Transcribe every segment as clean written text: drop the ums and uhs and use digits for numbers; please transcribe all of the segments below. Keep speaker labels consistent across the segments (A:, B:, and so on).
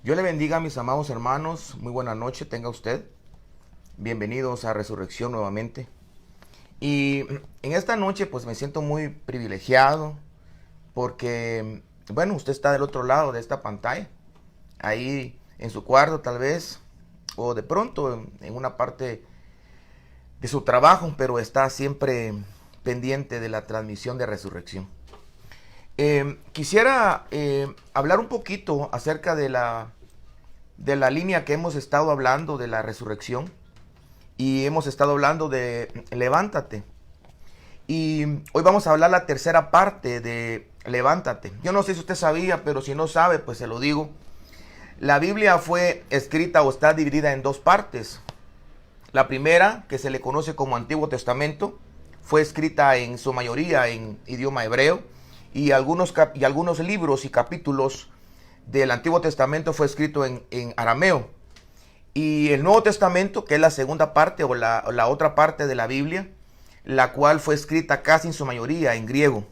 A: Dios le bendiga a mis amados hermanos, muy buena noche tenga usted. Bienvenidos a Resurrección nuevamente. Y en esta noche pues me siento muy privilegiado porque, bueno, usted está del otro lado de esta pantalla, ahí en su cuarto tal vez, o de pronto en una parte de su trabajo, pero está siempre pendiente de la transmisión de Resurrección. Quisiera hablar un poquito acerca de la línea que hemos estado hablando de la resurrección, y hemos estado hablando de levántate, y hoy vamos a hablar la tercera parte de levántate. Yo no sé si usted sabía, pero si no sabe, pues se lo digo. La Biblia fue escrita o está dividida en dos partes. La primera, que se le conoce como Antiguo Testamento, fue escrita en su mayoría en idioma hebreo, y algunos libros y capítulos del Antiguo Testamento fue escrito en arameo. Y el Nuevo Testamento, que es la segunda parte o la otra parte de la Biblia, la cual fue escrita casi en su mayoría en griego.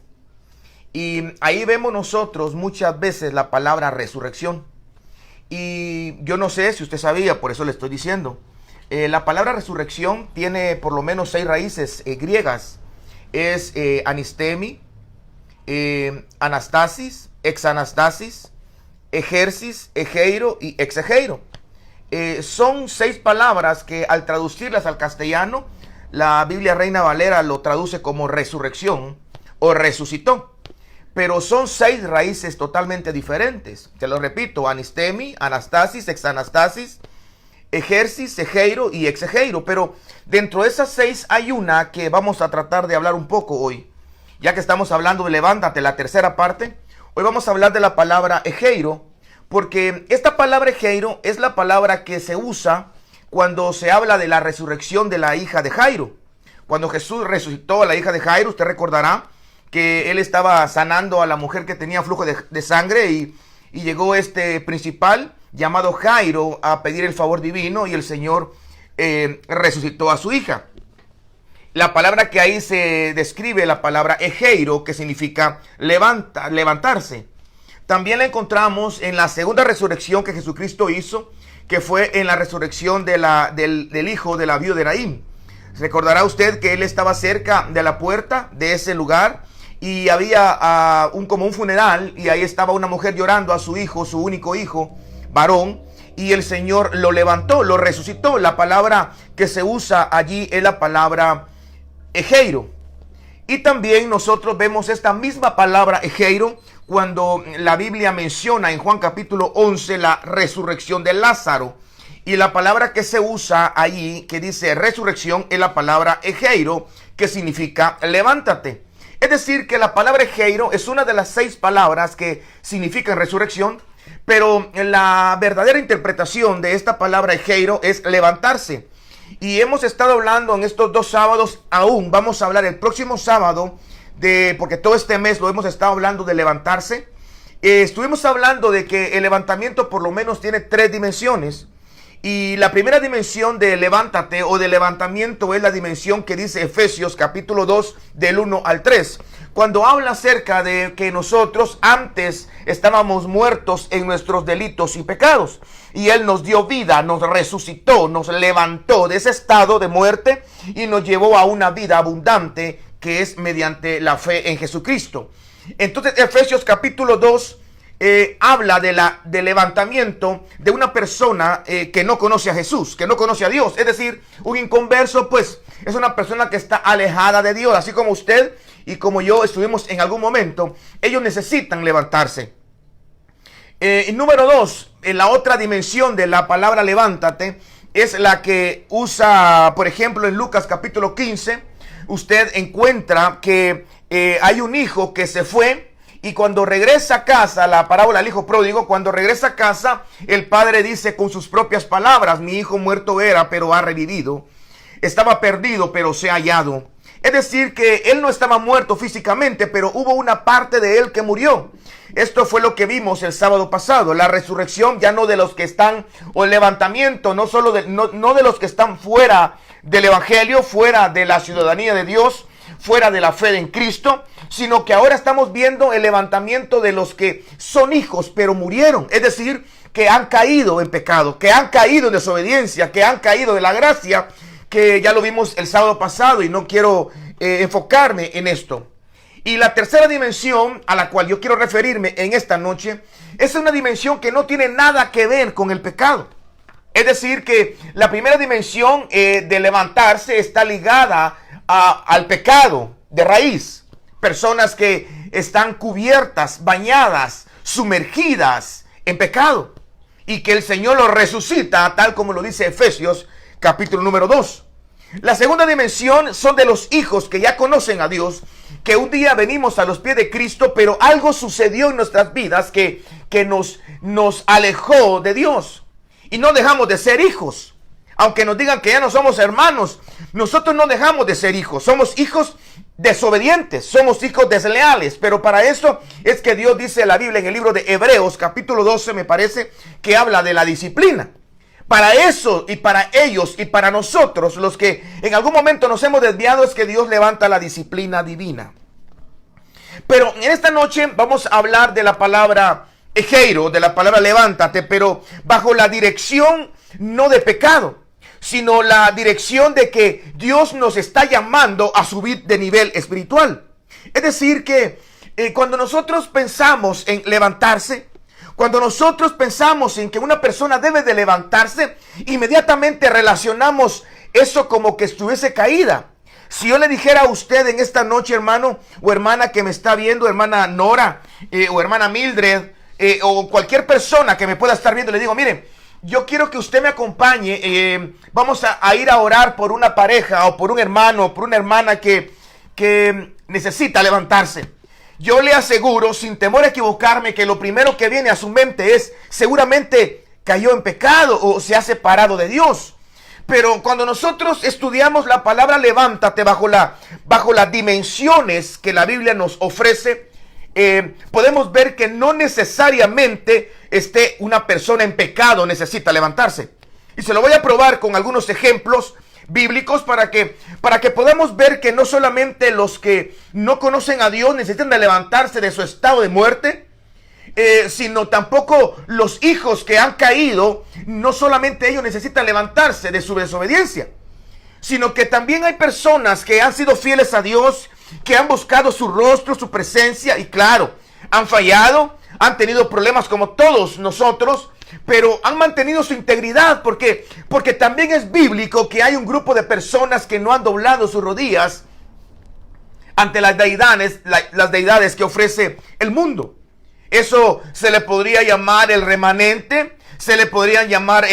A: Y ahí vemos nosotros muchas veces la palabra resurrección. Y yo no sé si usted sabía, por eso le estoy diciendo. La palabra resurrección tiene por lo menos 6 raíces griegas. Es anistemi, anastasis, exanastasis, ejercis, egeiro y exegeiro. Son 6 palabras que al traducirlas al castellano, la Biblia Reina Valera lo traduce como resurrección o resucitó. Pero son 6 raíces totalmente diferentes. Te lo repito: anistemi, anastasis, exanastasis, ejercis, egeiro y exegeiro. Pero dentro de esas 6 hay una que vamos a tratar de hablar un poco hoy. Ya que estamos hablando de levántate, la tercera parte, hoy vamos a hablar de la palabra egeiro, porque esta palabra egeiro es la palabra que se usa cuando se habla de la resurrección de la hija de Jairo. Cuando Jesús resucitó a la hija de Jairo, usted recordará que él estaba sanando a la mujer que tenía flujo de sangre, y llegó este principal llamado Jairo a pedir el favor divino, y el Señor resucitó a su hija. La palabra que ahí se describe, la palabra egeiro, que significa levantarse. También la encontramos en la segunda resurrección que Jesucristo hizo, que fue en la resurrección del hijo de la viuda de Naín. Recordará usted que él estaba cerca de la puerta de ese lugar, y había como un funeral, y ahí estaba una mujer llorando a su hijo, su único hijo, varón, y el Señor lo levantó, lo resucitó. La palabra que se usa allí es la palabra egeiro. Y también nosotros vemos esta misma palabra egeiro cuando la Biblia menciona en Juan capítulo 11 la resurrección de Lázaro. Y la palabra que se usa allí, que dice resurrección, es la palabra egeiro, que significa levántate. Es decir, que la palabra egeiro es una de las 6 palabras que significan resurrección, pero la verdadera interpretación de esta palabra egeiro es levantarse. Y hemos estado hablando en estos 2 sábados, aún vamos a hablar el próximo sábado, porque todo este mes lo hemos estado hablando de levantarse. Estuvimos hablando de que el levantamiento por lo menos tiene 3 dimensiones. Y la primera dimensión de levántate o de levantamiento es la dimensión que dice Efesios capítulo 2 del 1 al 3. Cuando habla acerca de que nosotros antes estábamos muertos en nuestros delitos y pecados, y Él nos dio vida, nos resucitó, nos levantó de ese estado de muerte y nos llevó a una vida abundante, que es mediante la fe en Jesucristo. Entonces Efesios capítulo 2 habla de levantamiento de una persona que no conoce a Jesús, que no conoce a Dios. Es decir, un inconverso pues es una persona que está alejada de Dios, así como usted y como yo estuvimos en algún momento. Ellos necesitan levantarse. Número 2, la otra dimensión de la palabra levántate es la que usa, por ejemplo, en Lucas capítulo 15. Usted encuentra que hay un hijo que se fue, y cuando regresa a casa, la parábola del hijo pródigo, cuando regresa a casa, el padre dice con sus propias palabras: mi hijo muerto era, pero ha revivido. Estaba perdido, pero se ha hallado. Es decir, que él no estaba muerto físicamente, pero hubo una parte de él que murió. Esto fue lo que vimos el sábado pasado. La resurrección ya no de los que están, o el levantamiento, no de los que están fuera del evangelio, fuera de la ciudadanía de Dios, fuera de la fe en Cristo, sino que ahora estamos viendo el levantamiento de los que son hijos, pero murieron. Es decir, que han caído en pecado, que han caído en desobediencia, que han caído de la gracia, que ya lo vimos el sábado pasado y no quiero enfocarme en esto. Y la tercera dimensión a la cual yo quiero referirme en esta noche es una dimensión que no tiene nada que ver con el pecado. Es decir, que la primera dimensión de levantarse está ligada al pecado de raíz. Personas que están cubiertas, bañadas, sumergidas en pecado. Y que el Señor los resucita, tal como lo dice Efesios capítulo número 2. La segunda dimensión son de los hijos que ya conocen a Dios, que un día venimos a los pies de Cristo, pero algo sucedió en nuestras vidas que nos alejó de Dios. Y no dejamos de ser hijos. Aunque nos digan que ya no somos hermanos, nosotros no dejamos de ser hijos. Somos hijos desobedientes, somos hijos desleales. Pero para eso es que Dios dice en la Biblia, en el libro de Hebreos, capítulo 12, me parece, que habla de la disciplina. Para eso y para ellos y para nosotros, los que en algún momento nos hemos desviado, es que Dios levanta la disciplina divina. Pero en esta noche vamos a hablar de la palabra egeiro, de la palabra levántate, pero bajo la dirección no de pecado, sino la dirección de que Dios nos está llamando a subir de nivel espiritual. Es decir que cuando nosotros pensamos en levantarse, cuando nosotros pensamos en que una persona debe de levantarse, inmediatamente relacionamos eso como que estuviese caída. Si yo le dijera a usted en esta noche, hermano o hermana que me está viendo, hermana Nora o hermana Mildred, o cualquier persona que me pueda estar viendo, le digo, mire, yo quiero que usted me acompañe, vamos a ir a orar por una pareja o por un hermano o por una hermana que necesita levantarse. Yo le aseguro, sin temor a equivocarme, que lo primero que viene a su mente es, seguramente cayó en pecado o se ha separado de Dios. Pero cuando nosotros estudiamos la palabra levántate bajo las dimensiones que la Biblia nos ofrece, podemos ver que no necesariamente una persona en pecado necesita levantarse. Y se lo voy a probar con algunos ejemplos bíblicos para que podamos ver que no solamente los que no conocen a Dios necesitan de levantarse de su estado de muerte, sino tampoco los hijos que han caído, no solamente ellos necesitan levantarse de su desobediencia, sino que también hay personas que han sido fieles a Dios, que han buscado su rostro, su presencia, y claro, han fallado, han tenido problemas como todos nosotros, pero han mantenido su integridad, porque también es bíblico que hay un grupo de personas que no han doblado sus rodillas ante las deidades que ofrece el mundo. Eso se le podría llamar el remanente, se le podría llamar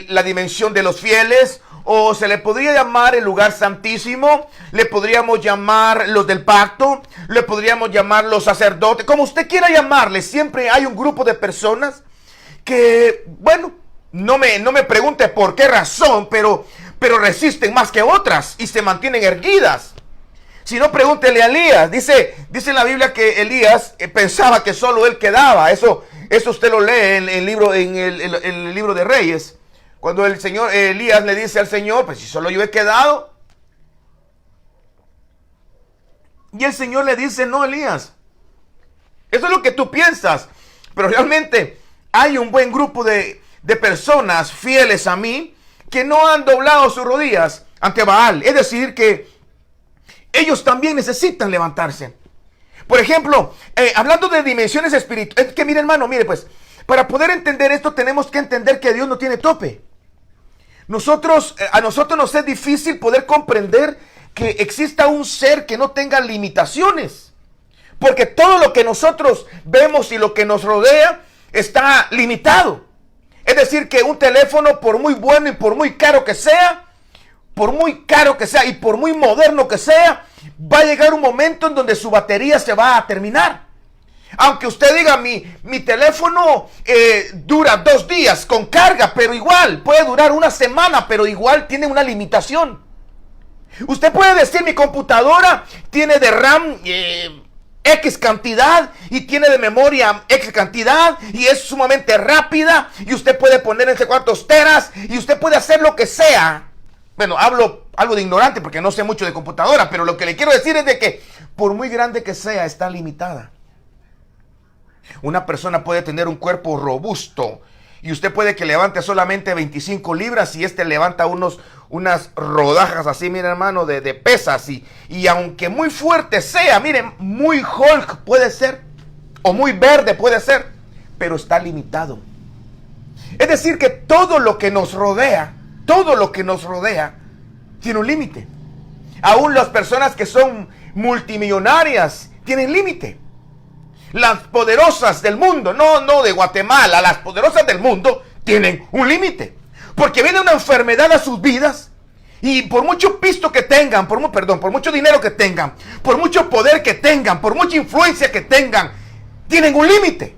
A: la dimensión de los fieles, o se le podría llamar el lugar santísimo, le podríamos llamar los del pacto, le podríamos llamar los sacerdotes, como usted quiera llamarle. Siempre hay un grupo de personas que, bueno, no me pregunte por qué razón, pero resisten más que otras y se mantienen erguidas. Si no, pregúntele a Elías. Dice la Biblia que Elías pensaba que solo él quedaba. Eso usted lo lee en el libro de Reyes. Cuando el Señor Elías le dice al Señor, pues si solo yo he quedado. Y el Señor le dice, no, Elías, eso es lo que tú piensas, pero realmente hay un buen grupo de personas fieles a mí que no han doblado sus rodillas ante Baal. Es decir, que ellos también necesitan levantarse. Por ejemplo, hablando de dimensiones espirituales, es que mire, hermano, mire, pues, para poder entender esto tenemos que entender que Dios no tiene tope. A nosotros nos es difícil poder comprender que exista un ser que no tenga limitaciones. Porque todo lo que nosotros vemos y lo que nos rodea está limitado. Es decir, que un teléfono, por muy bueno y por muy caro que sea, y por muy moderno que sea, va a llegar un momento en donde su batería se va a terminar. Aunque usted diga, mi teléfono dura 2 días con carga, pero igual puede durar una semana, pero igual tiene una limitación. Usted puede decir, mi computadora tiene de RAM X cantidad y tiene de memoria X cantidad y es sumamente rápida y usted puede poner en cuantos teras y usted puede hacer lo que sea Bueno, hablo algo de ignorante porque no sé mucho de computadora, pero lo que le quiero decir es de que por muy grande que sea, está limitada. Una persona puede tener un cuerpo robusto y usted puede que levante solamente 25 libras y levanta unas rodajas así, miren hermano, de pesas. Y aunque muy fuerte sea, miren, muy Hulk puede ser, o muy verde puede ser, pero está limitado. Es decir, que todo lo que nos rodea, tiene un límite. Aún las personas que son multimillonarias tienen límite. Las poderosas del mundo, no de Guatemala, las poderosas del mundo tienen un límite. Porque viene una enfermedad a sus vidas y por mucho pisto que tengan, por mucho dinero que tengan, por mucho poder que tengan, por mucha influencia que tengan, tienen un límite.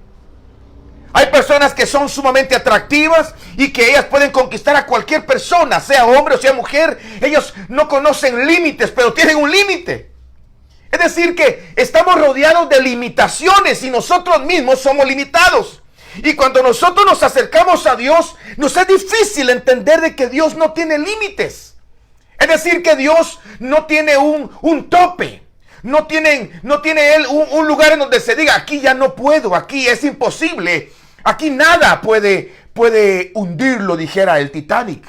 A: Hay personas que son sumamente atractivas y que ellas pueden conquistar a cualquier persona, sea hombre o sea mujer. Ellos no conocen límites, pero tienen un límite. Es decir, que estamos rodeados de limitaciones y nosotros mismos somos limitados. Y cuando nosotros nos acercamos a Dios, nos es difícil entender de que Dios no tiene límites. Es decir, que Dios no tiene un tope. No tiene Él un lugar en donde se diga, aquí ya no puedo, aquí es imposible. Aquí nada puede hundirlo, dijera el Titanic.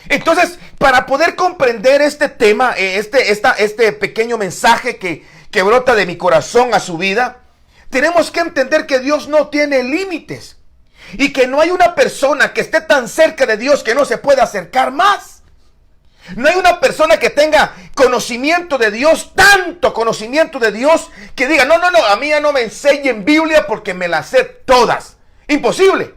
A: Entonces, para poder comprender este tema, este pequeño mensaje que brota de mi corazón a su vida, tenemos que entender que Dios no tiene límites y que no hay una persona que esté tan cerca de Dios que no se pueda acercar más. No hay una persona que tenga conocimiento de Dios, tanto conocimiento de Dios, que diga, no, a mí ya no me enseñen Biblia porque me las sé todas. Imposible.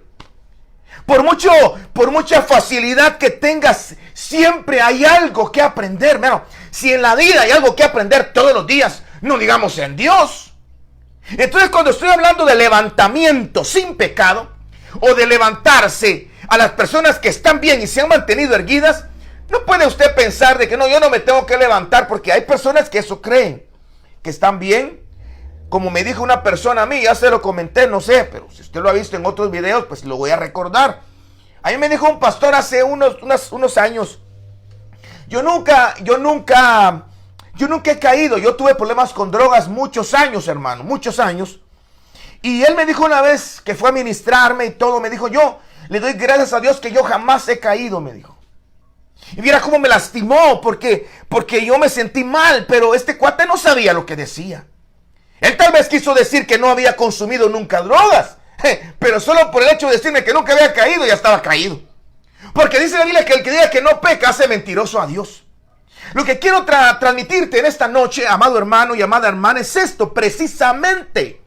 A: Por mucha facilidad que tengas, siempre hay algo que aprender. Bueno, si en la vida hay algo que aprender todos los días, no digamos en Dios. Entonces, cuando estoy hablando de levantamiento sin pecado, o de levantarse a las personas que están bien y se han mantenido erguidas, no puede usted pensar de que no, yo no me tengo que levantar, porque hay personas que eso creen, que están bien. Como me dijo una persona a mí, ya se lo comenté, no sé, pero si usted lo ha visto en otros videos, pues lo voy a recordar. A mí me dijo un pastor hace unos años, yo nunca he caído, yo tuve problemas con drogas muchos años, hermano, muchos años. Y él me dijo una vez que fue a ministrarme y todo, me dijo, yo le doy gracias a Dios que yo jamás he caído, me dijo. Y viera cómo me lastimó, porque yo me sentí mal, pero este cuate no sabía lo que decía. Él tal vez quiso decir que no había consumido nunca drogas, pero solo por el hecho de decirme que nunca había caído, ya estaba caído. Porque dice la Biblia que el que diga que no peca hace mentiroso a Dios. Lo que quiero transmitirte en esta noche, amado hermano y amada hermana, es esto precisamente.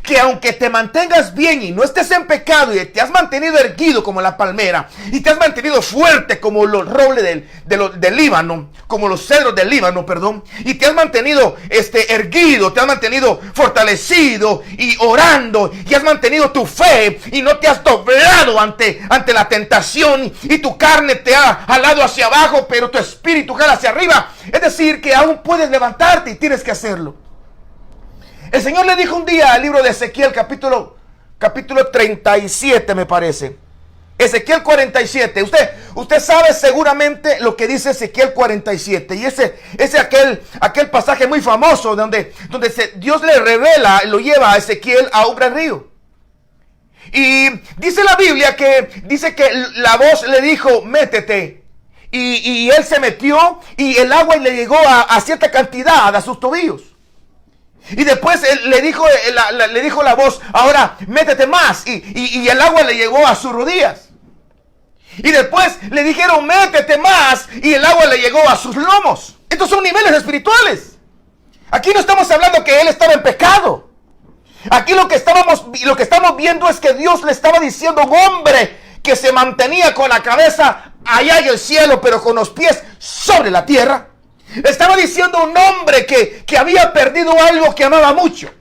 A: Que aunque te mantengas bien y no estés en pecado y te has mantenido erguido como la palmera y te has mantenido fuerte como los robles del Líbano, como los cedros del Líbano, perdón, y te has mantenido erguido, te has mantenido fortalecido y orando y has mantenido tu fe y no te has doblado ante la tentación y tu carne te ha jalado hacia abajo, pero tu espíritu jala hacia arriba. Es decir, que aún puedes levantarte y tienes que hacerlo. El Señor le dijo un día al libro de Ezequiel, capítulo 37, me parece. Ezequiel 47. Usted sabe seguramente lo que dice Ezequiel 47. Y ese es aquel pasaje muy famoso donde Dios le revela, lo lleva a Ezequiel a un gran río. Y dice la Biblia que la voz le dijo, métete. Y él se metió y el agua le llegó a cierta cantidad, a sus tobillos. Y después le dijo la voz, ahora métete más. Y el agua le llegó a sus rodillas. Y después le dijeron, métete más. Y el agua le llegó a sus lomos. Estos son niveles espirituales. Aquí no estamos hablando que él estaba en pecado. Aquí lo que estamos viendo es que Dios le estaba diciendo a un hombre que se mantenía con la cabeza allá en el cielo, pero con los pies sobre la tierra. Le estaba diciendo a un hombre que había perdido algo que amaba mucho.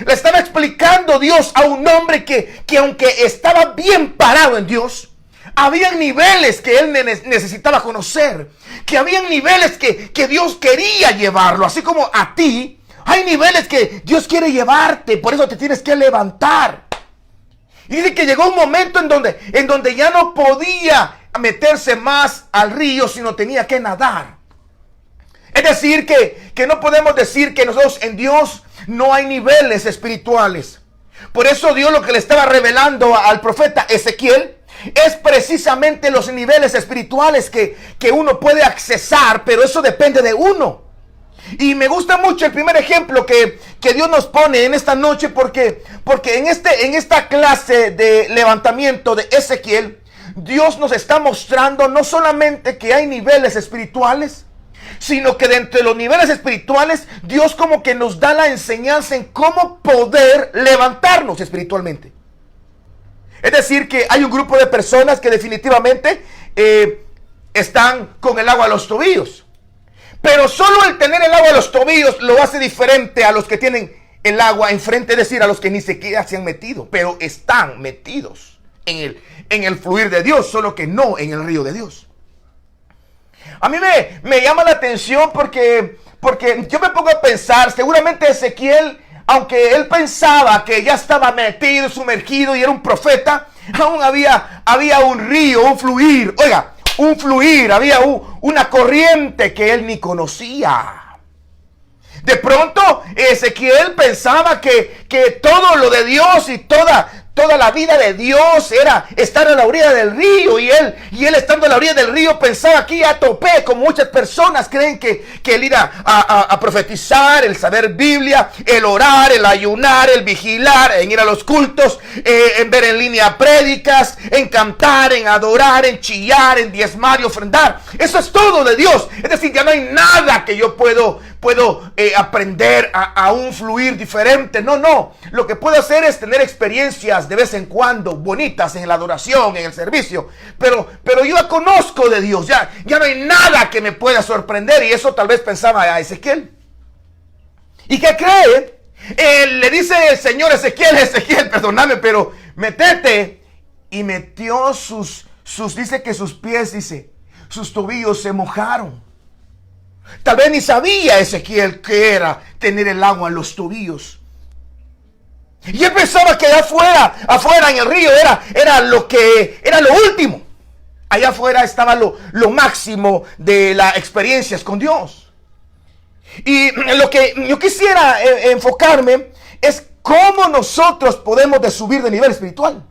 A: Le estaba explicando Dios a un hombre que aunque estaba bien parado en Dios, había niveles que él necesitaba conocer. Que había niveles que Dios quería llevarlo. Así como a ti, hay niveles que Dios quiere llevarte. Por eso te tienes que levantar. Y dice que llegó un momento en donde ya no podía meterse más al río, sino tenía que nadar. Es decir, que no podemos decir que nosotros en Dios no hay niveles espirituales. Por eso Dios lo que le estaba revelando al profeta Ezequiel es precisamente los niveles espirituales que uno puede accesar, pero eso depende de uno. Y me gusta mucho el primer ejemplo que Dios nos pone en esta noche, porque en esta clase de levantamiento de Ezequiel, Dios nos está mostrando no solamente que hay niveles espirituales, sino que dentro de los niveles espirituales, Dios como que nos da la enseñanza en cómo poder levantarnos espiritualmente. Es decir, que hay un grupo de personas que definitivamente están con el agua a los tobillos. Pero solo el tener el agua a los tobillos lo hace diferente a los que tienen el agua enfrente, es decir, a los que ni siquiera se han metido, pero están metidos en el fluir de Dios, solo que no en el río de Dios. A mí me llama la atención porque yo me pongo a pensar, seguramente Ezequiel, aunque él pensaba que ya estaba metido, sumergido y era un profeta, aún había un río, un fluir, oiga, un fluir, había una corriente que él ni conocía. De pronto Ezequiel pensaba que todo lo de Dios y toda la vida de Dios era estar a la orilla del río, y él estando a la orilla del río pensaba que ya topé, como muchas personas creen que el ir a profetizar, el saber Biblia, el orar, el ayunar, el vigilar, en ir a los cultos, en ver en línea prédicas, en cantar, en adorar, en chillar, en diezmar y ofrendar, eso es todo de Dios. Es decir, ya no hay nada que yo puedo aprender a un fluir diferente. No, lo que puedo hacer es tener experiencias de vez en cuando bonitas en la adoración, en el servicio, pero yo ya conozco de Dios, ya no hay nada que me pueda sorprender. Y eso tal vez pensaba a Ezequiel. ¿Y qué cree? Le dice el Señor Ezequiel, perdóname, pero metete. Y metió dice que sus pies, sus tobillos se mojaron. Tal vez ni sabía Ezequiel que era tener el agua en los tobillos. Y él pensaba que afuera en el río era lo último. Allá afuera estaba lo máximo de las experiencias con Dios. Y lo que yo quisiera enfocarme es cómo nosotros podemos subir de nivel espiritual.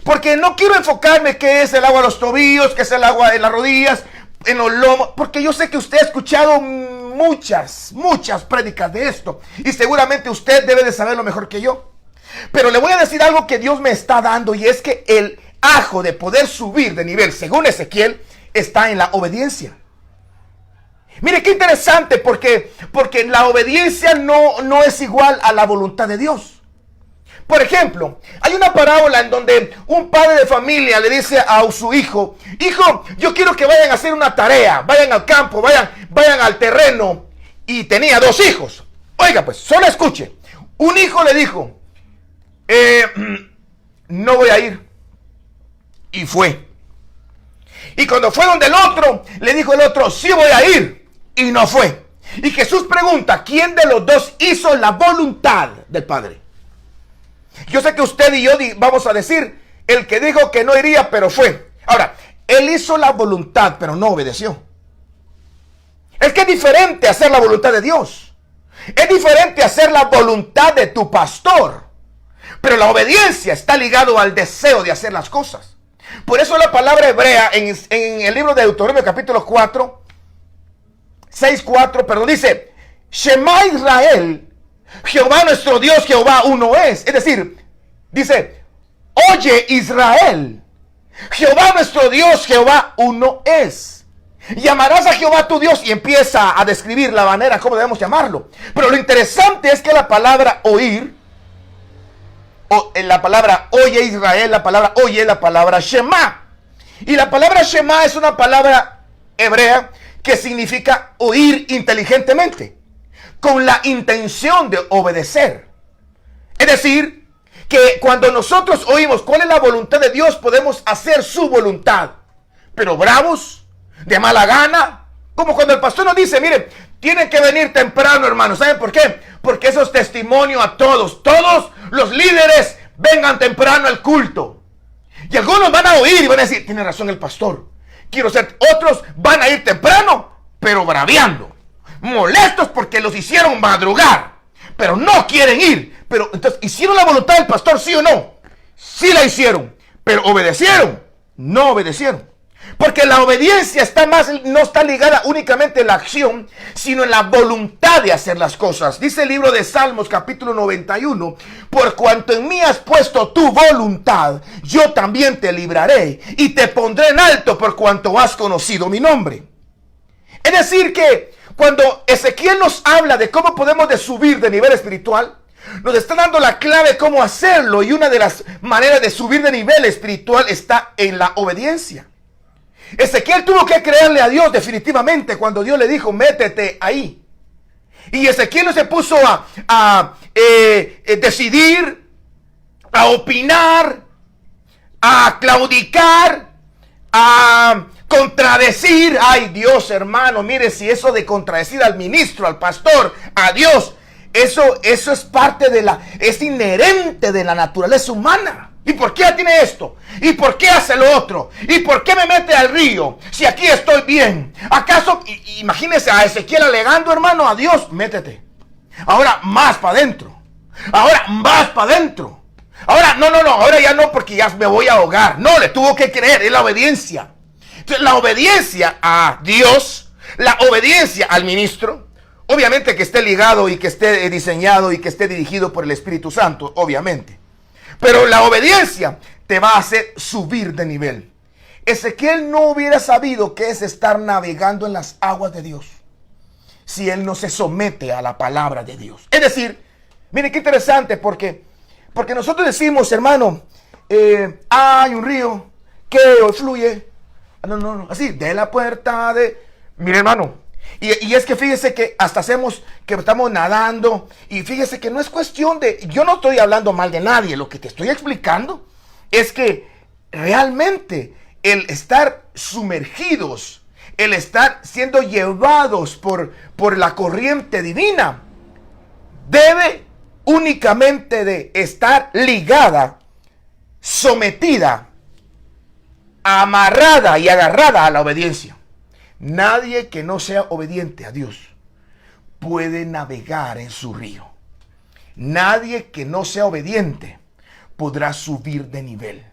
A: Porque no quiero enfocarme qué es el agua a los tobillos, qué es el agua en las rodillas, en los lomos, porque yo sé que usted ha escuchado muchas prédicas de esto, y seguramente usted debe de saberlo mejor que yo. Pero le voy a decir algo que Dios me está dando, y es que el ajo de poder subir de nivel, según Ezequiel, está en la obediencia. Mire qué interesante, porque la obediencia no es igual a la voluntad de Dios. Por ejemplo, hay una parábola en donde un padre de familia le dice a su hijo: hijo, yo quiero que vayan a hacer una tarea, vayan al campo, vayan al terreno. Y tenía 2 hijos. Oiga, pues, solo escuche. Un hijo le dijo: no voy a ir. Y fue. Y cuando fue donde el otro, le dijo el otro: sí voy a ir. Y no fue. Y Jesús pregunta: ¿quién de los 2 hizo la voluntad del Padre? Yo sé que usted y yo vamos a decir: el que dijo que no iría, pero fue. Ahora, él hizo la voluntad, pero no obedeció. Es que es diferente hacer la voluntad de Dios. Es diferente hacer la voluntad de tu pastor. Pero la obediencia está ligado al deseo de hacer las cosas. Por eso la palabra hebrea en el libro de Deuteronomio capítulo 6:4, dice: Shema Israel, Jehová nuestro Dios, Jehová uno es. Es decir, dice: oye Israel, Jehová nuestro Dios, Jehová uno es. Llamarás a Jehová tu Dios, y empieza a describir la manera como debemos llamarlo. Pero lo interesante es que la palabra oír, la palabra oye Israel, la palabra oye, la palabra Shema. Y la palabra Shema es una palabra hebrea que significa oír inteligentemente, con la intención de obedecer. Es decir, que cuando nosotros oímos cuál es la voluntad de Dios, podemos hacer su voluntad. Pero bravos, de mala gana, como cuando el pastor nos dice: miren, tienen que venir temprano, hermanos. ¿Saben por qué? Porque eso es testimonio a todos. Todos los líderes vengan temprano al culto. Y algunos van a oír y van a decir, tiene razón el pastor, quiero ser. Otros van a ir temprano, pero braviando, molestos porque los hicieron madrugar, pero no quieren ir. Pero entonces, ¿hicieron la voluntad del pastor, sí o no? Sí la hicieron, pero ¿obedecieron? No obedecieron. Porque la obediencia no está ligada únicamente en la acción, sino en la voluntad de hacer las cosas. Dice el libro de Salmos, capítulo 91, por cuanto en mí has puesto tu voluntad, yo también te libraré y te pondré en alto por cuanto has conocido mi nombre. Es decir que cuando Ezequiel nos habla de cómo podemos subir de nivel espiritual, nos está dando la clave cómo hacerlo, y una de las maneras de subir de nivel espiritual está en la obediencia. Ezequiel tuvo que creerle a Dios definitivamente cuando Dios le dijo, métete ahí. Y Ezequiel no se puso a decidir, a opinar, a claudicar, a contradecir. Ay, Dios, hermano, mire, si eso de contradecir al ministro, al pastor, a Dios, eso es parte es inherente de la naturaleza humana. ¿Y por qué tiene esto? ¿Y por qué hace lo otro? ¿Y por qué me mete al río? Si aquí estoy bien. ¿Acaso? Imagínese a Ezequiel alegando, hermano, a Dios, métete. Ahora más para adentro. Ahora más para adentro. Ahora, no, ahora ya no, porque ya me voy a ahogar. No, le tuvo que creer, es la obediencia. Entonces, la obediencia a Dios, la obediencia al ministro, obviamente que esté ligado y que esté diseñado y que esté dirigido por el Espíritu Santo, obviamente. Pero la obediencia te va a hacer subir de nivel. Ezequiel no hubiera sabido qué es estar navegando en las aguas de Dios si él no se somete a la palabra de Dios. Es decir, mire qué interesante, porque nosotros decimos, hermano, hay un río que hoy fluye. No, así, de la puerta de... Mire, hermano, y es que fíjese que hasta hacemos que estamos nadando, y fíjese que no es cuestión de... Yo no estoy hablando mal de nadie, lo que te estoy explicando es que realmente el estar sumergidos, el estar siendo llevados por la corriente divina, debe únicamente de estar ligada, sometida, amarrada y agarrada a la obediencia. Nadie que no sea obediente a Dios puede navegar en su río. Nadie que no sea obediente podrá subir de nivel.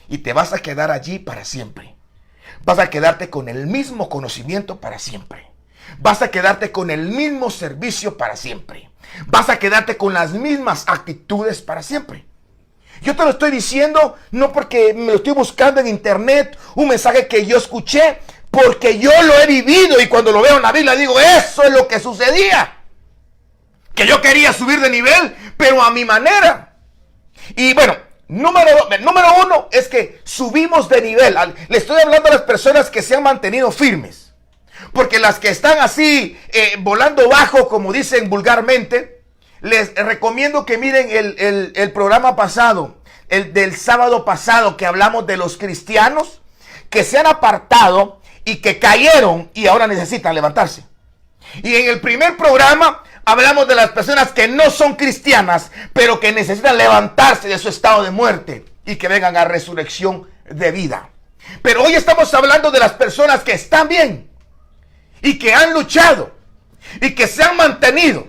A: Y te vas a quedar allí para siempre. Vas a quedarte con el mismo conocimiento para siempre. Vas a quedarte con el mismo servicio para siempre. Vas a quedarte con las mismas actitudes para siempre. Yo te lo estoy diciendo no porque me lo estoy buscando en internet, un mensaje que yo escuché, porque yo lo he vivido, y cuando lo veo en la Biblia digo, eso es lo que sucedía. Que yo quería subir de nivel, pero a mi manera. Y bueno, número uno es que subimos de nivel. Le estoy hablando a las personas que se han mantenido firmes. Porque las que están así, volando bajo, como dicen vulgarmente, les recomiendo que miren el programa pasado, el del sábado pasado, que hablamos de los cristianos que se han apartado y que cayeron y ahora necesitan levantarse. Y en el primer programa hablamos de las personas que no son cristianas, pero que necesitan levantarse de su estado de muerte y que vengan a resurrección de vida. Pero hoy estamos hablando de las personas que están bien y que han luchado y que se han mantenido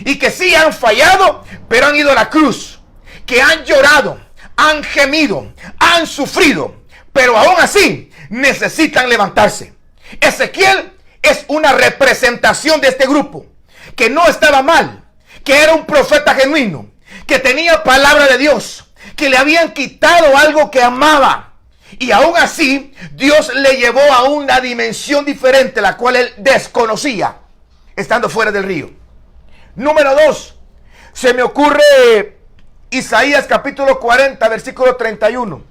A: y que sí han fallado, pero han ido a la cruz, que han llorado, han gemido, han sufrido, pero aún así necesitan levantarse. Ezequiel es una representación de este grupo, que no estaba mal, que era un profeta genuino, que tenía palabra de Dios, que le habían quitado algo que amaba, y aún así Dios le llevó a una dimensión diferente, la cual él desconocía, estando fuera del río. Número 2, se me ocurre Isaías capítulo 40, versículo 31.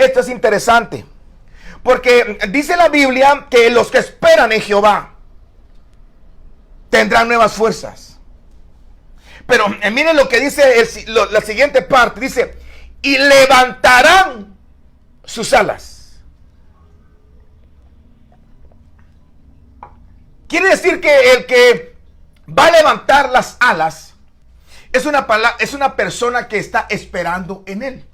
A: Esto es interesante, porque dice la Biblia que los que esperan en Jehová tendrán nuevas fuerzas. Pero miren lo que dice la siguiente parte, dice, y levantarán sus alas. Quiere decir que el que va a levantar las alas es una persona que está esperando en él.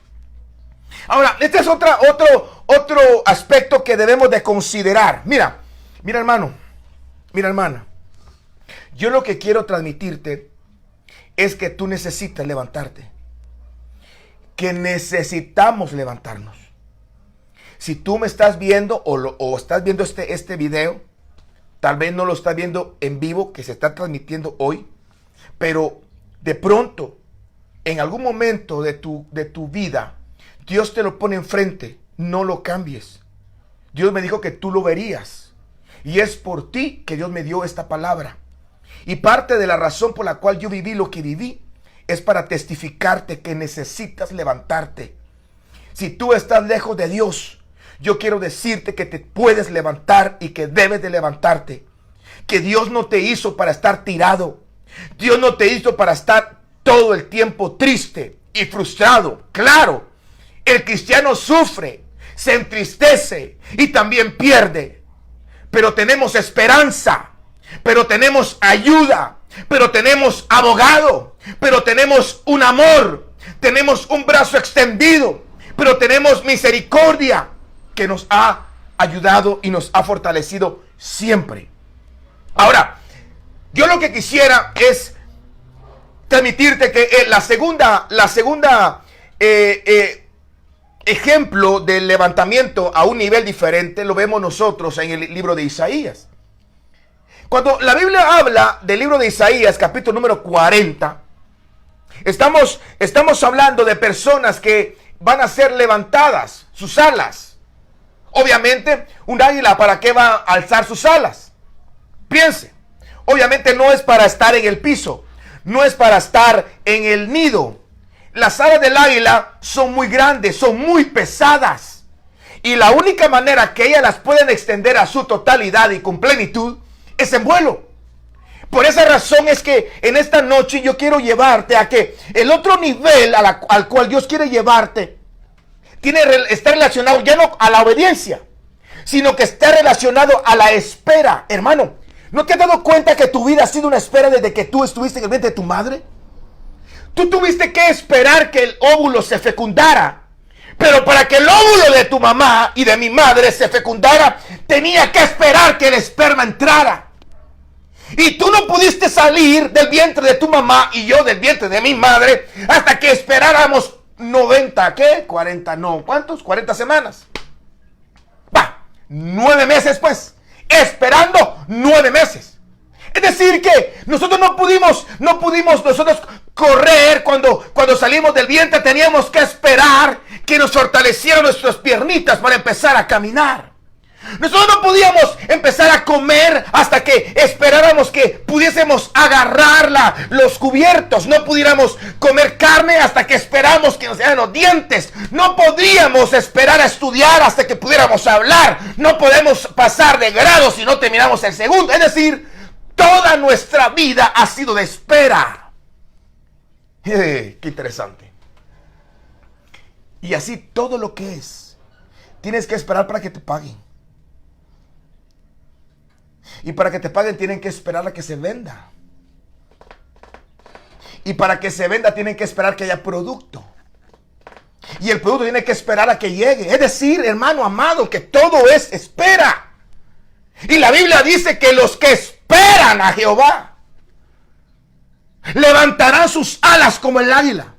A: Ahora, este es otro aspecto que debemos de considerar. Mira hermano, mira hermana. Yo lo que quiero transmitirte es que tú necesitas levantarte. Que necesitamos levantarnos. Si tú me estás viendo o estás viendo este video, tal vez no lo estás viendo en vivo, que se está transmitiendo hoy, pero de pronto, en algún momento de tu vida, Dios te lo pone enfrente, no lo cambies. Dios me dijo que tú lo verías. Y es por ti que Dios me dio esta palabra. Y parte de la razón por la cual yo viví lo que viví es para testificarte que necesitas levantarte. Si tú estás lejos de Dios, yo quiero decirte que te puedes levantar y que debes de levantarte. Que Dios no te hizo para estar tirado. Dios no te hizo para estar todo el tiempo triste y frustrado. Claro, el cristiano sufre, se entristece y también pierde. Pero tenemos esperanza, pero tenemos ayuda, pero tenemos abogado, pero tenemos un amor, tenemos un brazo extendido, pero tenemos misericordia que nos ha ayudado y nos ha fortalecido siempre. Ahora, yo lo que quisiera es transmitirte que la segunda ejemplo del levantamiento a un nivel diferente lo vemos nosotros en el libro de Isaías. Cuando la Biblia habla del libro de Isaías, capítulo número 40, estamos hablando de personas que van a ser levantadas, sus alas. Obviamente, un águila, ¿para qué va a alzar sus alas? Piense, obviamente no es para estar en el piso, no es para estar en el nido. Las alas del águila son muy grandes, son muy pesadas. Y la única manera que ellas las pueden extender a su totalidad y con plenitud es en vuelo. Por esa razón es que en esta noche yo quiero llevarte a que el otro nivel al cual Dios quiere llevarte está relacionado ya no a la obediencia, sino que está relacionado a la espera. Hermano, ¿no te has dado cuenta que tu vida ha sido una espera desde que tú estuviste en el vientre de tu madre? Tú tuviste que esperar que el óvulo se fecundara. Pero para que el óvulo de tu mamá y de mi madre se fecundara, tenía que esperar que el esperma entrara. Y tú no pudiste salir del vientre de tu mamá y yo del vientre de mi madre hasta que esperáramos 90, ¿qué? 40, no, ¿cuántos? 40 semanas. 9 meses pues. Esperando 9 meses. Es decir que nosotros no pudimos nosotros correr cuando salimos del vientre. Teníamos que esperar que nos fortalecieran nuestras piernitas para empezar a caminar. Nosotros no podíamos empezar a comer hasta que esperáramos que pudiésemos agarrar los cubiertos. No pudiéramos comer carne hasta que esperamos que nos dieran los dientes. No podíamos esperar a estudiar hasta que pudiéramos hablar. No podemos pasar de grado si no terminamos el segundo. Es decir, toda nuestra vida ha sido de espera. Qué interesante. Y así todo lo que es. Tienes que esperar para que te paguen. Y para que te paguen tienen que esperar a que se venda. Y para que se venda tienen que esperar que haya producto. Y el producto tiene que esperar a que llegue. Es decir, hermano amado, que todo es espera. Y la Biblia dice que los que esperan a Jehová levantarán sus alas como el águila.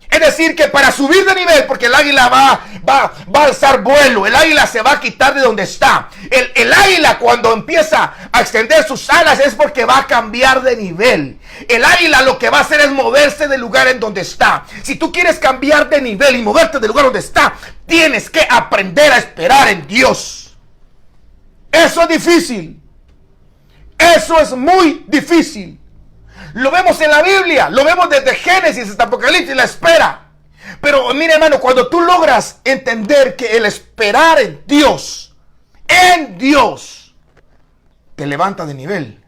A: Es decir, que para subir de nivel, porque el águila va a alzar vuelo, el águila se va a quitar de donde está. El águila cuando empieza a extender sus alas es porque va a cambiar de nivel. El águila lo que va a hacer es moverse del lugar en donde está. Si tú quieres cambiar de nivel y moverte del lugar donde está, tienes que aprender a esperar en Dios. Eso es difícil. Eso es muy difícil. Lo vemos en la Biblia, lo vemos desde Génesis hasta Apocalipsis, la espera. Pero mira hermano, cuando tú logras entender que el esperar en Dios, te levanta de nivel.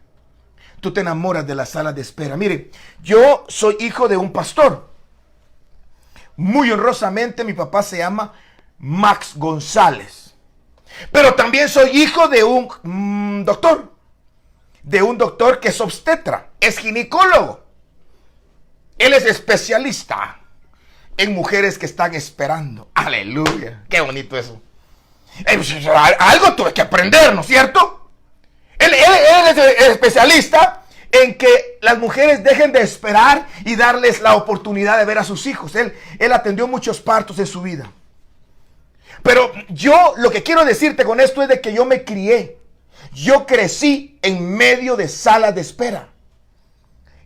A: Tú te enamoras de las salas de espera. Mire, yo soy hijo de un pastor. Muy honrosamente mi papá se llama Max González. Pero también soy hijo de un doctor. De un doctor que es obstetra, es ginecólogo. Él es especialista. en mujeres que están esperando. Aleluya, qué bonito eso. Algo tuve que aprender, ¿no es cierto? Él es el especialista en que las mujeres dejen de esperar y darles la oportunidad de ver a sus hijos. Él atendió muchos partos en su vida. Pero yo lo que quiero decirte con esto es de que yo me crié. Yo crecí en medio de salas de espera.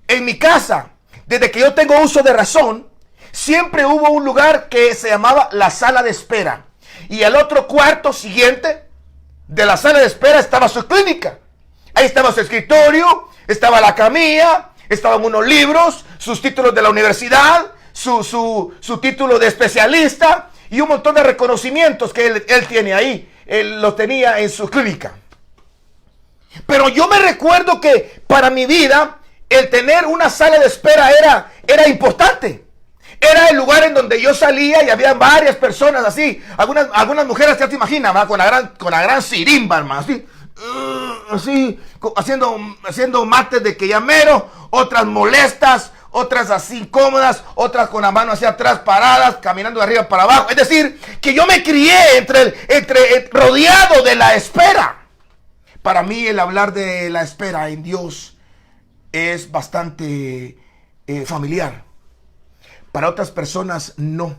A: En mi casa, desde que yo tengo uso de razón, siempre hubo un lugar que se llamaba la sala de espera. Y el otro cuarto siguiente de la sala de espera estaba su clínica. Ahí estaba su escritorio, estaba la camilla, estaban unos libros, sus títulos de la universidad, su título de especialista y un montón de reconocimientos que él tiene ahí. Él los tenía en su clínica. Pero yo me recuerdo que para mi vida el tener una sala de espera era importante. Era el lugar en donde yo salía y había varias personas así. Algunas mujeres, ya te imaginas, ¿va? Con la gran sirimba, hermano, así, haciendo mates de que ya mero. Otras molestas, otras así cómodas, otras con la mano hacia atrás paradas, caminando de arriba para abajo. Es decir, que yo me crié rodeado de la espera. Para mí el hablar de la espera en Dios es bastante familiar. Para otras personas no.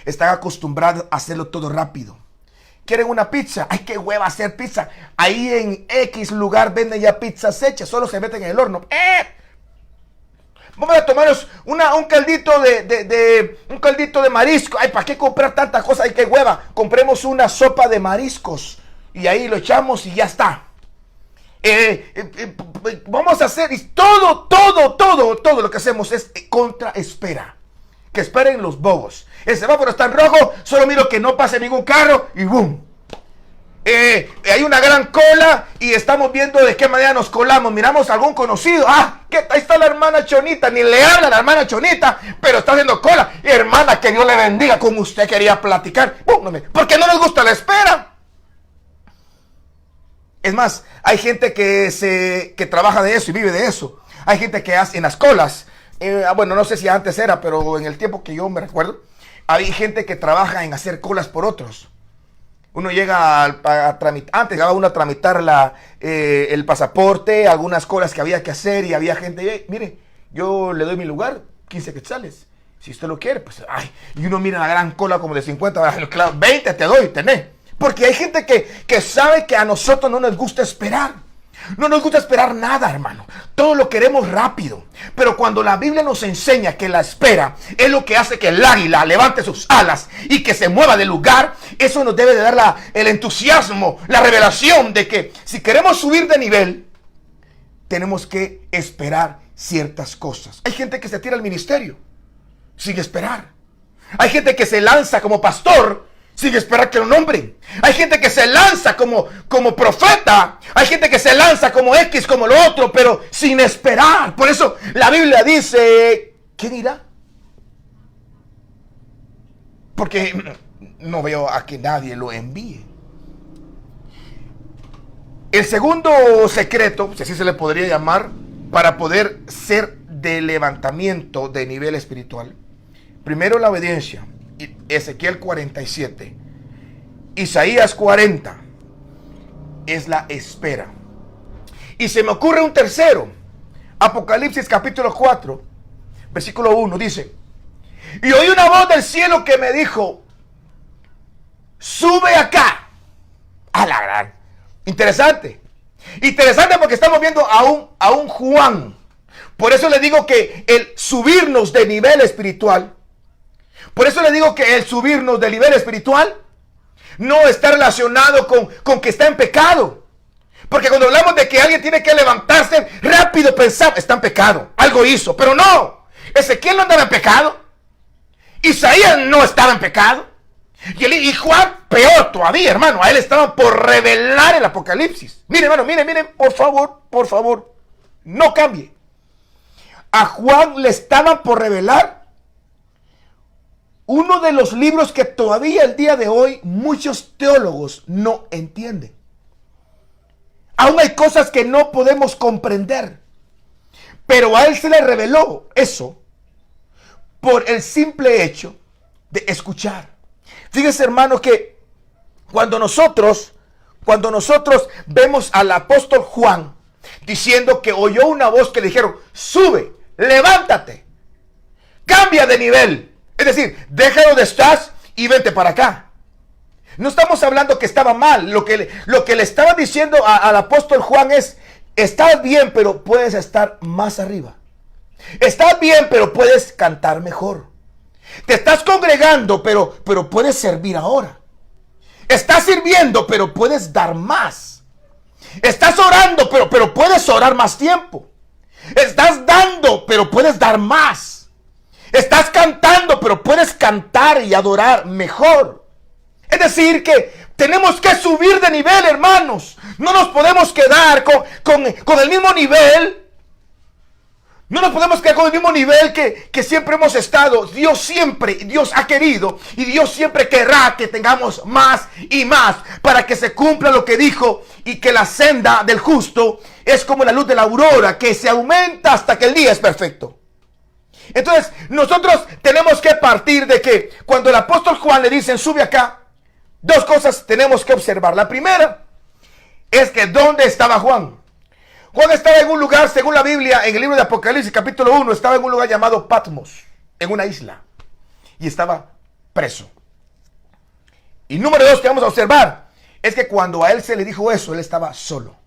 A: Están acostumbradas a hacerlo todo rápido. ¿Quieren una pizza? ¡Ay, qué hueva hacer pizza! Ahí en X lugar venden ya pizzas hechas. Solo se meten en el horno. Vamos a tomarnos un caldito un caldito de marisco. Ay, ¿para qué comprar tanta cosa? Ay, qué hueva. Compremos una sopa de mariscos. Y ahí lo echamos y ya está. Vamos a hacer todo lo que hacemos es contra espera. Que esperen los bobos. El semáforo está en rojo, solo miro que no pase ningún carro y ¡boom! Hay una gran cola y estamos viendo de qué manera nos colamos. Miramos a algún conocido. Ahí está la hermana Chonita. Ni le habla a la hermana Chonita, pero está haciendo cola. Hermana, que Dios le bendiga, como usted quería platicar. Porque no nos gusta la espera. Es más, hay gente que trabaja de eso y vive de eso. Hay gente que hace en las colas. Bueno, no sé si antes era, pero en el tiempo que yo me recuerdo, había gente que trabaja en hacer colas por otros. Uno llega a tramitar, antes llegaba uno a tramitar el pasaporte, algunas colas que había que hacer y había gente, mire, yo le doy mi lugar, 15 quetzales. Si usted lo quiere, pues, y uno mira la gran cola como de 50, claro, 20 te doy, tenés. Porque hay gente que sabe que a nosotros no nos gusta esperar. No nos gusta esperar nada, hermano. Todo lo queremos rápido. Pero cuando la Biblia nos enseña que la espera es lo que hace que el águila levante sus alas y que se mueva del lugar, eso nos debe de dar el entusiasmo, la revelación de que si queremos subir de nivel, tenemos que esperar ciertas cosas. Hay gente que se tira al ministerio sin esperar. Hay gente que se lanza como pastor sin esperar que lo nombren. Hay gente que se lanza como profeta. Hay gente que se lanza como X, como lo otro, pero sin esperar. Por eso la Biblia dice, ¿quién irá? Porque no veo a que nadie lo envíe. El segundo secreto, si así se le podría llamar, para poder ser de levantamiento de nivel espiritual. Primero la obediencia. Ezequiel 47, Isaías 40 es la espera. Y se me ocurre un tercero. Apocalipsis capítulo 4 versículo 1 dice: y oí una voz del cielo que me dijo, sube acá. A la gran. Interesante porque estamos viendo a un Juan. Por eso le digo que el subirnos de nivel espiritual, por eso le digo que el subirnos de nivel espiritual no está relacionado con que está en pecado. Porque cuando hablamos de que alguien tiene que levantarse, rápido pensamos, está en pecado, algo hizo. Pero no, Ezequiel no andaba en pecado. Isaías no estaba en pecado. Y Juan, peor todavía, hermano, a él estaban por revelar el Apocalipsis. Miren, hermano, miren, por favor, no cambie. A Juan le estaban por revelar uno de los libros que todavía el día de hoy muchos teólogos no entienden. Aún hay cosas que no podemos comprender. Pero a él se le reveló eso por el simple hecho de escuchar. Fíjese, hermano, que cuando nosotros vemos al apóstol Juan diciendo que oyó una voz que le dijeron, sube, levántate, cambia de nivel. Es decir, deja donde estás y vente para acá. No estamos hablando que estaba mal. Lo que le estaba diciendo al apóstol Juan es, estás bien, pero puedes estar más arriba. Estás bien, pero puedes cantar mejor. Te estás congregando, pero puedes servir ahora. Estás sirviendo, pero puedes dar más. Estás orando, pero puedes orar más tiempo. Estás dando, pero puedes dar más. Estás cantando, pero puedes cantar y adorar mejor. Es decir, que tenemos que subir de nivel, hermanos. No nos podemos quedar con el mismo nivel. No nos podemos quedar con el mismo nivel que siempre hemos estado. Dios ha querido y Dios siempre querrá que tengamos más y más para que se cumpla lo que dijo, y que la senda del justo es como la luz de la aurora, que se aumenta hasta que el día es perfecto. Entonces nosotros tenemos que partir de que cuando el apóstol Juan le dicen sube acá, dos cosas tenemos que observar. La primera es que ¿dónde estaba Juan? Juan estaba en un lugar, según la Biblia, en el libro de Apocalipsis, capítulo 1, estaba en un lugar llamado Patmos, en una isla, y estaba preso. Y número dos que vamos a observar, es que cuando a él se le dijo eso, él estaba solo.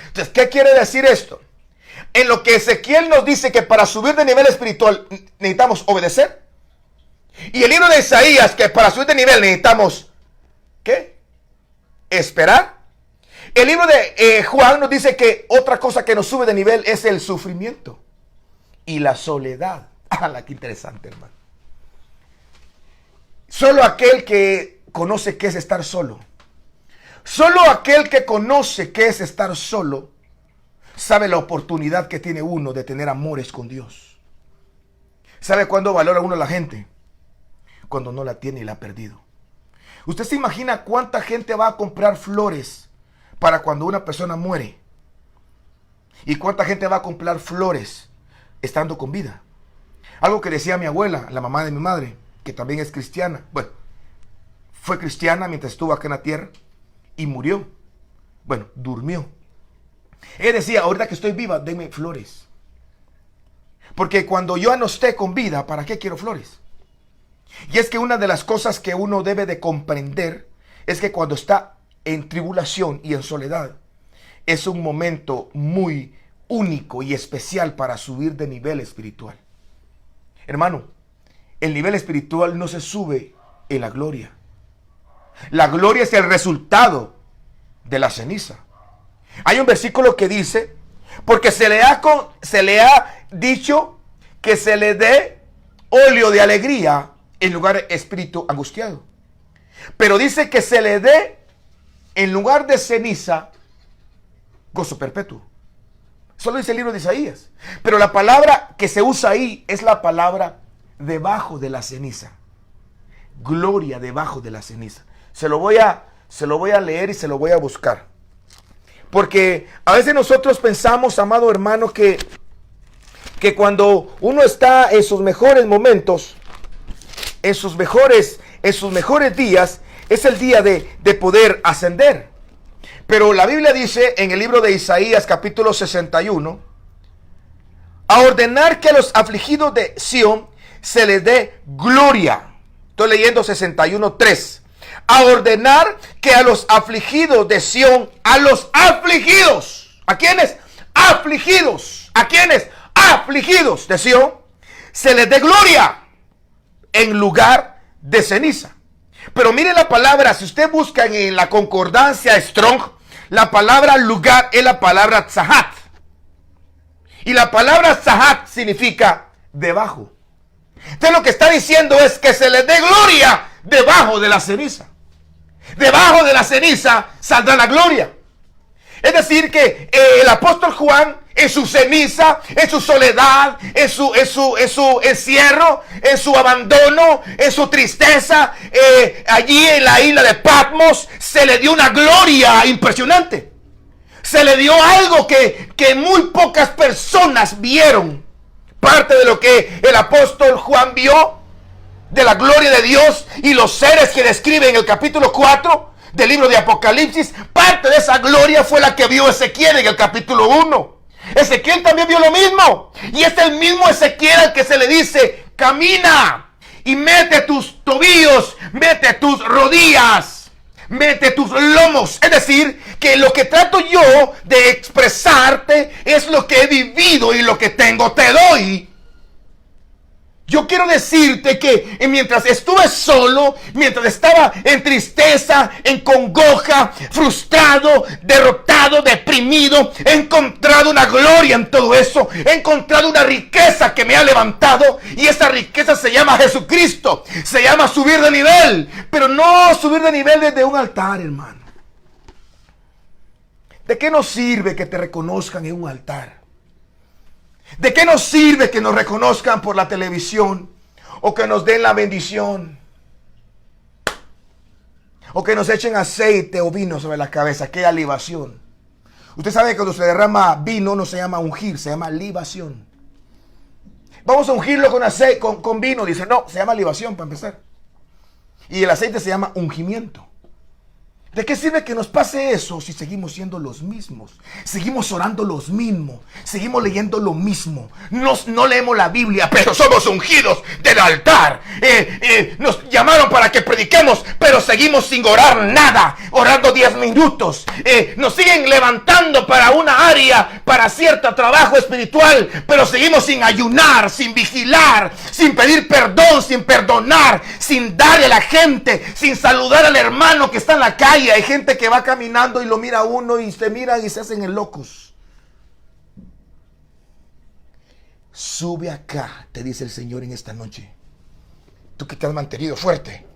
A: Entonces, ¿qué quiere decir esto? En lo que Ezequiel nos dice que para subir de nivel espiritual necesitamos obedecer. Y el libro de Isaías, que para subir de nivel necesitamos, ¿qué? Esperar. El libro de Juan nos dice que otra cosa que nos sube de nivel es el sufrimiento y la soledad. ¡Hala, qué interesante, hermano! Solo aquel que conoce qué es estar solo, solo aquel que conoce qué es estar solo, sabe la oportunidad que tiene uno de tener amores con Dios. ¿Sabe cuándo valora uno a la gente? Cuando no la tiene y la ha perdido. ¿Usted se imagina cuánta gente va a comprar flores para cuando una persona muere? ¿Y cuánta gente va a comprar flores estando con vida? Algo que decía mi abuela, la mamá de mi madre, que también es cristiana. Bueno, fue cristiana mientras estuvo acá en la tierra y murió. Bueno, durmió. Ella decía, ahorita que estoy viva, denme flores. Porque cuando yo no esté con vida, ¿para qué quiero flores? Y es que una de las cosas que uno debe de comprender es que cuando está en tribulación y en soledad, es un momento muy único y especial para subir de nivel espiritual. Hermano, el nivel espiritual no se sube en la gloria. La gloria es el resultado de la ceniza. Hay un versículo que dice, porque se le ha dicho que se le dé óleo de alegría en lugar de espíritu angustiado. Pero dice que se le dé en lugar de ceniza, gozo perpetuo. Solo dice el libro de Isaías. Pero la palabra que se usa ahí es la palabra debajo de la ceniza. Gloria debajo de la ceniza. Se lo voy a leer y se lo voy a buscar. Porque a veces nosotros pensamos, amado hermano, que cuando uno está en sus mejores momentos, en sus mejores días, es el día de poder ascender. Pero la Biblia dice en el libro de Isaías capítulo 61, a ordenar que a los afligidos de Sión se les dé gloria. Estoy leyendo 61:3. A ordenar que a los afligidos de Sión, a los afligidos, ¿a quiénes? Afligidos, ¿a quiénes? Afligidos de Sión, se les dé gloria en lugar de ceniza. Pero mire la palabra, si usted busca en la concordancia Strong, la palabra lugar es la palabra tzahat. Y la palabra tzahat significa debajo. Entonces lo que está diciendo es que se les dé gloria debajo de la ceniza. Debajo de la ceniza saldrá la gloria. Es decir que el apóstol Juan, en su ceniza, en su soledad, en su encierro, en su abandono, en su tristeza, allí en la isla de Patmos, se le dio una gloria impresionante. Se le dio algo que muy pocas personas vieron. Parte de lo que el apóstol Juan vio de la gloria de Dios y los seres que describe en el capítulo 4 del libro de Apocalipsis, parte de esa gloria fue la que vio Ezequiel en el capítulo 1. Ezequiel también vio lo mismo. Y es el mismo Ezequiel al que se le dice: camina y mete tus tobillos, mete tus rodillas, mete tus lomos. Es decir, que lo que trato yo de expresarte es lo que he vivido y lo que tengo te doy. Yo quiero decirte que mientras estuve solo, mientras estaba en tristeza, en congoja, frustrado, derrotado, deprimido, he encontrado una gloria en todo eso. He encontrado una riqueza que me ha levantado, y esa riqueza se llama Jesucristo. Se llama subir de nivel, pero no subir de nivel desde un altar, hermano. ¿De qué nos sirve que te reconozcan en un altar? ¿De qué nos sirve que nos reconozcan por la televisión? O que nos den la bendición. O que nos echen aceite o vino sobre la cabeza. ¡Qué libación! Usted sabe que cuando se derrama vino no se llama ungir, se llama libación. Vamos a ungirlo con aceite, con vino. Dice, no, se llama libación para empezar. Y el aceite se llama ungimiento. ¿De qué sirve que nos pase eso si seguimos siendo los mismos? Seguimos orando los mismos. Seguimos leyendo lo mismo. No leemos la Biblia, pero somos ungidos del altar. Nos llamaron para que prediquemos, pero seguimos sin orar nada. Orando 10 minutos. Nos siguen levantando para una área, para cierto trabajo espiritual, pero seguimos sin ayunar, sin vigilar, sin pedir perdón, sin perdonar, sin darle a la gente, sin saludar al hermano que está en la calle. Hay gente que va caminando y lo mira a uno y se miran y se hacen en locos. Sube acá, te dice el Señor en esta noche. Tú que te has mantenido fuerte,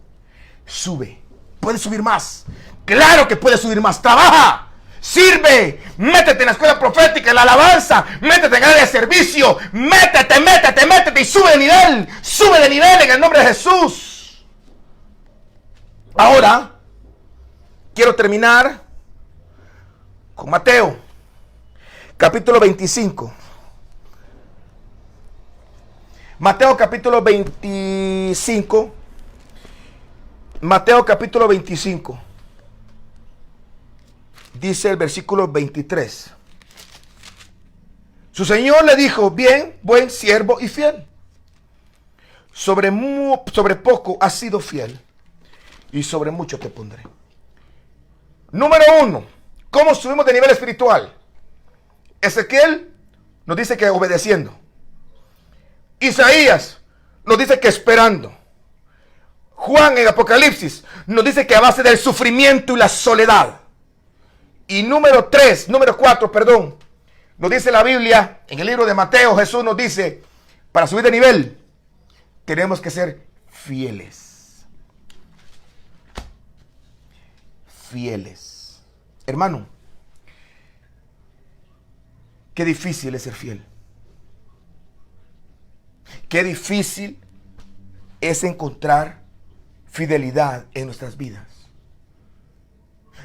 A: sube. Puedes subir más. Claro que puedes subir más. Trabaja, sirve, métete en la escuela profética, en la alabanza, métete en área de servicio, métete y sube de nivel en el nombre de Jesús. Ahora quiero terminar con Mateo, capítulo 25. Mateo capítulo 25. Mateo capítulo 25. Dice el versículo 23. Su Señor le dijo: bien, buen siervo y fiel. Sobre poco has sido fiel, y sobre mucho te pondré. Número 1, ¿cómo subimos de nivel espiritual? Ezequiel nos dice que obedeciendo. Isaías nos dice que esperando. Juan en Apocalipsis nos dice que a base del sufrimiento y la soledad. Y número 4, nos dice la Biblia, en el libro de Mateo, Jesús nos dice, para subir de nivel, tenemos que ser fieles. Fieles. Hermano, qué difícil es ser fiel. Qué difícil es encontrar fidelidad en nuestras vidas.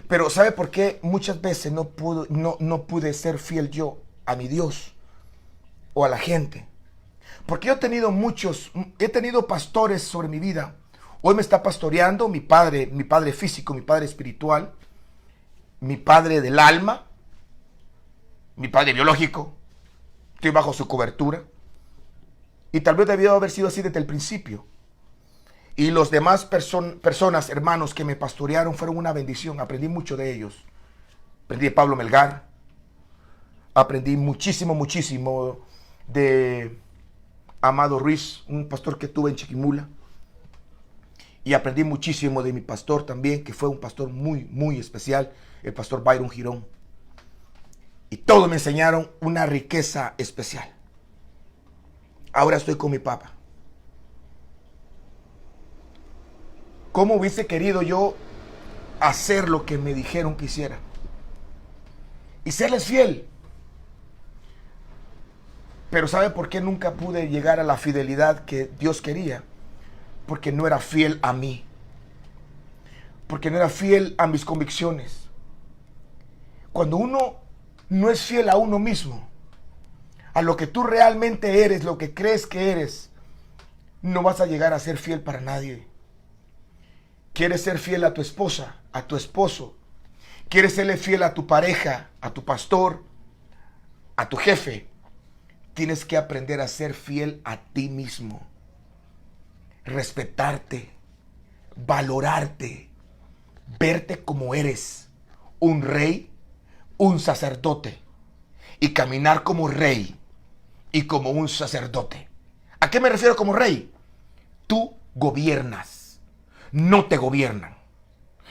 A: Pero ¿sabe por qué muchas veces no pude ser fiel yo a mi Dios o a la gente? Porque yo he tenido pastores sobre mi vida. Hoy me está pastoreando mi padre físico, mi padre espiritual, mi padre del alma, mi padre biológico. Estoy bajo su cobertura. Y tal vez debió haber sido así desde el principio. Y los demás personas, hermanos que me pastorearon fueron una bendición. Aprendí mucho de ellos. Aprendí de Pablo Melgar. Aprendí muchísimo de Amado Ruiz, un pastor que tuve en Chiquimula. Y aprendí muchísimo de mi pastor también, que fue un pastor muy especial, el pastor Byron Girón. Y todos me enseñaron una riqueza especial. Ahora estoy con mi papá. ¿Cómo hubiese querido yo hacer lo que me dijeron que hiciera? Y serles fiel. Pero ¿sabe por qué nunca pude llegar a la fidelidad que Dios quería? Porque no era fiel a mí. Porque no era fiel a mis convicciones. Cuando uno no es fiel a uno mismo, a lo que tú realmente eres, lo que crees que eres, no vas a llegar a ser fiel para nadie. ¿Quieres ser fiel a tu esposa, a tu esposo? ¿Quieres serle fiel a tu pareja, a tu pastor, a tu jefe? Tienes que aprender a ser fiel a ti mismo. Respetarte, valorarte, verte como eres, un rey, un sacerdote, y caminar como rey y como un sacerdote. ¿A qué me refiero como rey? Tú gobiernas, no te gobiernan.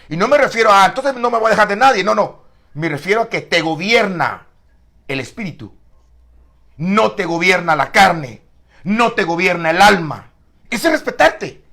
A: Y no me refiero a, entonces no me voy a dejar de nadie, no. Me refiero a que te gobierna el espíritu. No te gobierna la carne, no te gobierna el alma. Eso es respetarte.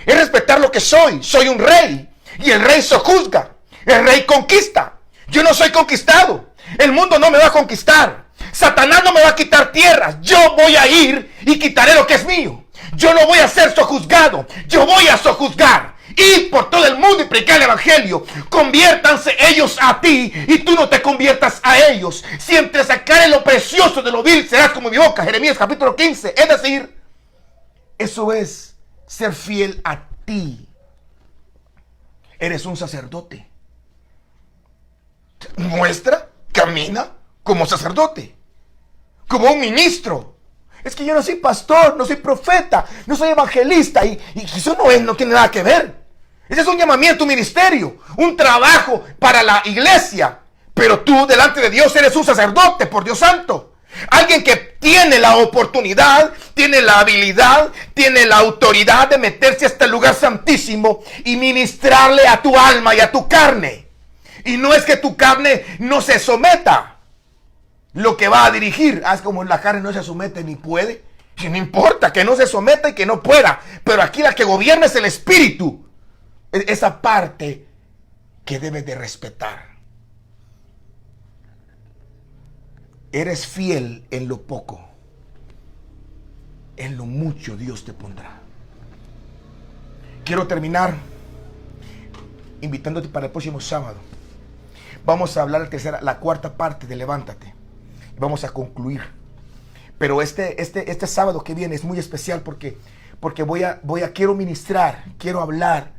A: Es respetar lo que soy. Soy un rey. Y el rey sojuzga. El rey conquista. Yo no soy conquistado. El mundo no me va a conquistar. Satanás no me va a quitar tierras. Yo voy a ir y quitaré lo que es mío. Yo no voy a ser sojuzgado. Yo voy a sojuzgar. Ir por todo el mundo y predicar el evangelio. Conviértanse ellos a ti y tú no te conviertas a ellos. Si entre sacaré lo precioso de lo vil serás como mi boca. Jeremías capítulo 15. Es decir, eso es ser fiel a ti. Eres un sacerdote. Muestra, camina como sacerdote, como un ministro. Es que yo no soy pastor, no soy profeta, no soy evangelista y eso no tiene nada que ver. Ese es un llamamiento, un ministerio, un trabajo para la iglesia. Pero tú delante de Dios eres un sacerdote, por Dios santo. Alguien que tiene la oportunidad, tiene la habilidad, tiene la autoridad de meterse a este lugar santísimo y ministrarle a tu alma y a tu carne. Y no es que tu carne no se someta. Lo que va a dirigir, es como la carne no se somete ni puede. Y no importa que no se someta y que no pueda. Pero aquí la que gobierna es el espíritu. Esa parte que debes de respetar. Eres fiel en lo poco. En lo mucho Dios te pondrá. Quiero terminar invitándote para el próximo sábado. Vamos a hablar la cuarta parte de Levántate. Vamos a concluir. Pero este sábado que viene es muy especial porque quiero ministrar, quiero hablar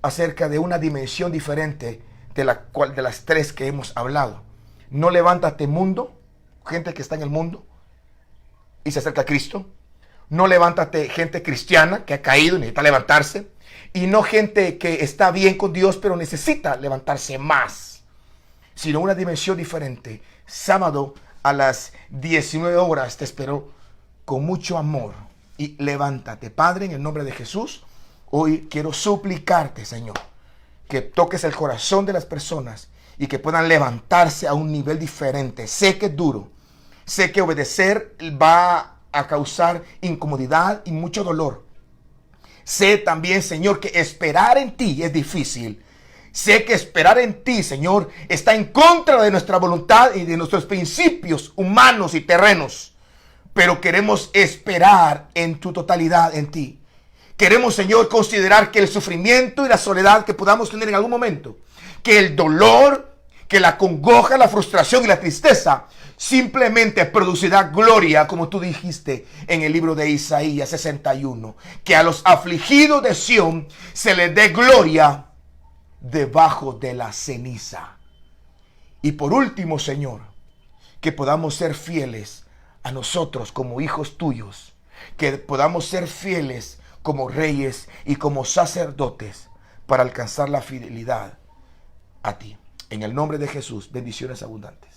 A: acerca de una dimensión diferente de las tres que hemos hablado. No levántate mundo, gente que está en el mundo y se acerca a Cristo. No levántate gente cristiana que ha caído y necesita levantarse. Y no gente que está bien con Dios pero necesita levantarse más. Sino una dimensión diferente. Sábado a las 19 horas te espero con mucho amor. Y levántate. Padre, en el nombre de Jesús, hoy quiero suplicarte, Señor, que toques el corazón de las personas y que puedan levantarse a un nivel diferente. Sé que es duro. Sé que obedecer va a causar incomodidad y mucho dolor. Sé también, Señor, que esperar en ti es difícil. Sé que esperar en ti, Señor, está en contra de nuestra voluntad y de nuestros principios humanos y terrenos. Pero queremos esperar en tu totalidad en ti. Queremos, Señor, considerar que el sufrimiento y la soledad que podamos tener en algún momento, que el dolor, que la congoja, la frustración y la tristeza, simplemente producirá gloria, como tú dijiste en el libro de Isaías 61. Que a los afligidos de Sión se les dé gloria debajo de la ceniza. Y por último, Señor, que podamos ser fieles a nosotros como hijos tuyos, que podamos ser fieles como reyes y como sacerdotes para alcanzar la fidelidad a ti. En el nombre de Jesús, bendiciones abundantes.